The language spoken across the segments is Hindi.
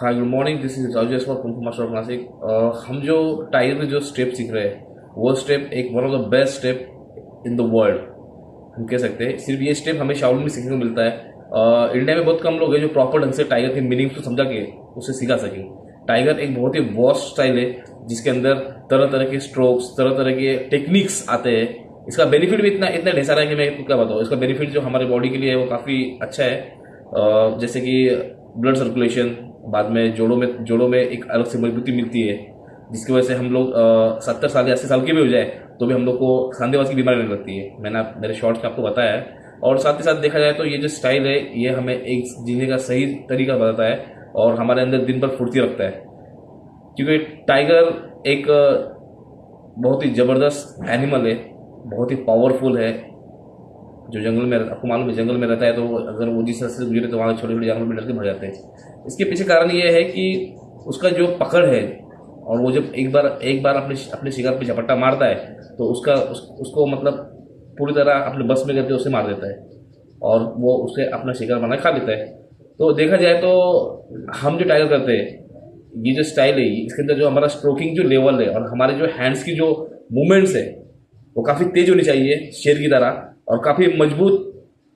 Hi good morning, this is Raju Aswal kung fu master of Nashik. हम जो टाइगर में जो स्टेप सीख रहे हैं वो स्टेप एक one of the best step in the world हम कह सकते हैं। सिर्फ ये स्टेप हमें शाओलिन में सीखने को मिलता है। इंडिया में बहुत कम लोग हैं जो प्रॉपर ढंग से टाइगर के मीनिंग को समझा के उसे सिखा सकें। टाइगर एक बहुत ही वॉस्ट स्टाइल है जिसके अंदर तरह तरह के स्ट्रोक्स, तरह तरह के टेक्निक्स आते हैं। इसका बेनिफिट भी इतना इतना ढेर सारा है कि मैं आपको क्या बताऊँ। इसका बेनिफिट जो हमारे बॉडी के लिए है वो काफ़ी अच्छा है। जैसे कि ब्लड सर्कुलेशन, बाद में जोड़ों में एक अलग से मजबूती मिलती है जिसकी वजह से हम लोग 70 साल या 80 साल के भी हो जाए तो भी हम लोग को सांधेवात की बीमारी नहीं लगती है। मैंने मेरे शॉर्ट्स में आपको बताया है। और साथ ही साथ देखा जाए तो ये जो स्टाइल है ये हमें एक जीने का सही तरीका बताता है और हमारे अंदर दिन भर फुर्ती रखता है। क्योंकि टाइगर एक बहुत ही ज़बरदस्त एनिमल है, बहुत ही पावरफुल है। जो जंगल में, आपको मालूम है, जंगल में रहता है तो अगर वो जिस तरह से गुजरे तो वहाँ छोटे छोटे जानवर भी डर के भाग जाते हैं। इसके पीछे कारण ये है कि उसका जो पकड़ है, और वो जब एक बार अपने शिकार पे झपट्टा मारता है तो उसको मतलब पूरी तरह अपने बस में करके उसे मार देता है और वो उसे अपना शिकार बना खा लेता है। तो देखा जाए तो हम जो टाइगर करते हैं, ये जो स्टाइल है, इसके अंदर जो हमारा स्ट्रोकिंग जो लेवल है और हमारे जो हैंड्स की जो मूवमेंट्स है वो काफ़ी तेज होनी चाहिए शेर की तरह, और काफ़ी मजबूत।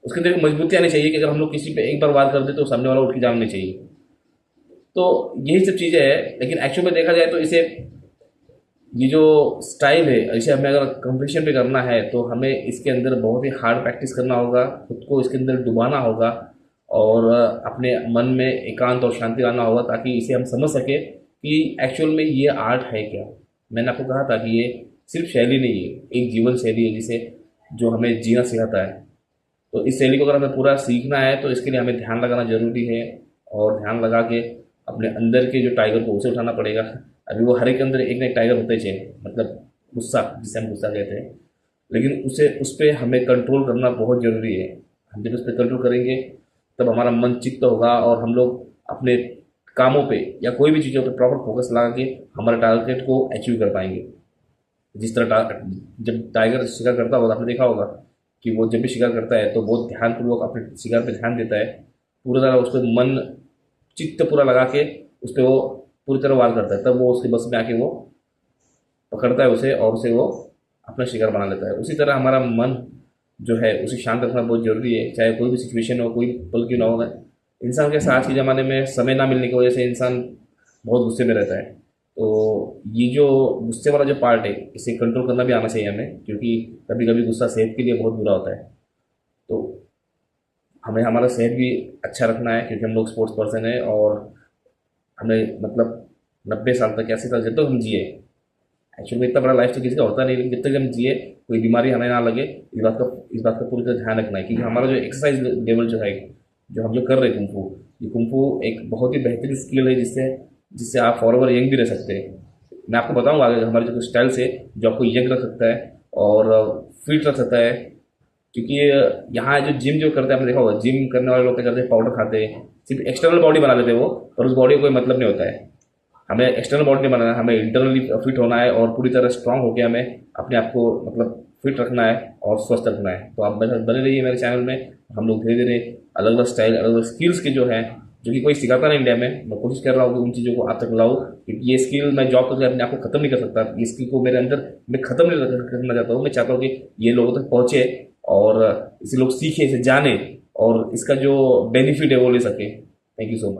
उसके अंदर मजबूती आनी चाहिए कि अगर हम लोग किसी पे एक बार वार कर दे तो सामने वाला उठ के जाना नहीं चाहिए। तो यही सब चीज़ें हैं। लेकिन एक्चुअल में देखा जाए तो इसे, ये जो स्टाइल है, इसे हमें अगर कंपटीशन पे करना है तो हमें इसके अंदर बहुत ही हार्ड प्रैक्टिस करना होगा, खुद को इसके अंदर डुबाना होगा और अपने मन में एकांत और शांति लाना होगा ताकि इसे हम समझ सके कि एक्चुअल में ये आर्ट है क्या। मैंने आपको कहा था कि ये सिर्फ शैली नहीं है, एक जीवन शैली है जिसे जो हमें जीना सिखाता है। तो इस शैली को अगर हमें पूरा सीखना है तो इसके लिए हमें ध्यान लगाना जरूरी है, और ध्यान लगा के अपने अंदर के जो टाइगर को उसे उठाना पड़ेगा। अभी वो हर एक के अंदर एक ना एक टाइगर होते ही, मतलब गुस्सा, जिसे हम गुस्सा कहते हैं, लेकिन उस पर हमें कंट्रोल करना बहुत ज़रूरी है। हम जब उस पर कंट्रोल करेंगे तब हमारा मन चित्त होगा और हम लोग अपने कामों पे या कोई भी चीज़ों पे प्रॉपर फोकस लगा के हमारे टारगेट को अचीव कर पाएंगे। जिस तरह जब टाइगर शिकार करता होगा, आपने देखा होगा कि वो जब भी शिकार करता है तो बहुत ध्यानपूर्वक अपने शिकार पे ध्यान देता है, पूरी तरह उस पर मन चित्त पूरा लगा के उस पर वो पूरी तरह वार करता है। तब वो उसके बस में आके वो पकड़ता है उसे और उसे वो अपना शिकार बना लेता है। उसी तरह हमारा मन जो है उसे शांत रखना बहुत ज़रूरी है, चाहे कोई भी सिचुएशन हो, कोई पल क्यों ना हो। इंसान के साथ के ज़माने में समय ना मिलने की वजह से इंसान बहुत गुस्से में रहता है। तो ये जो गुस्से वाला जो पार्ट है इसे कंट्रोल करना भी आना चाहिए हमें, क्योंकि कभी कभी गुस्सा सेहत के लिए बहुत बुरा होता है। तो हमें हमारा सेहत भी अच्छा रखना है क्योंकि हम लोग स्पोर्ट्स पर्सन है और हमें मतलब 90 साल तक, 80 साल जब तक हम जिए, एक्चुअली में इतना बड़ा लाइफ तो किसी का होता नहीं, लेकिन जब तक हम जिए कोई बीमारी हमें ना लगे, इस बात का पूरी तरह ध्यान रखना है। क्योंकि हमारा जो एक्सरसाइज लेवल जो है, जो हम जो कर रहे हैं कुंफू, ये कुंफू एक बहुत ही बेहतरीन स्किल है जिससे जिससे आप फॉरएवर यंग भी रह सकते हैं। मैं आपको बताऊंगा आगे हमारे जो स्टाइल से जो आपको यंग रख सकता है और फिट रख सकता है। क्योंकि यहाँ जो जिम जो करते हैं, आपने देखा होगा जिम करने वाले लोग क्या करते हैं, पाउडर खाते हैं, सिर्फ एक्सटर्नल बॉडी बना लेते हैं वो, पर उस बॉडी का कोई मतलब नहीं होता है। हमें एक्सटर्नल बॉडी नहीं बनाना है, हमें इंटरनली फिट होना है और पूरी तरह स्ट्रांग होकर हमें अपने आप को मतलब फिट रखना है और स्वस्थ रखना है। तो आप बने रहिए मेरे चैनल में। हम लोग धीरे धीरे अलग अलग स्टाइल, अलग अलग स्किल्स के जो हैं, जो कि कोई सिखाता नहीं इंडिया में, मैं कोशिश कर रहा हूँ कि उन चीज़ों को आप तक लाऊं। क्योंकि ये स्किल मैं जॉब करके अपने आप को खत्म नहीं कर सकता, ये स्किल को मेरे अंदर मैं खत्म नहीं करना चाहता हूँ। मैं चाहता हूँ कि ये लोगों तक पहुँचे और इसे लोग सीखें, इसे जाने और इसका जो बेनिफिट है वो ले सके। Thank you so much.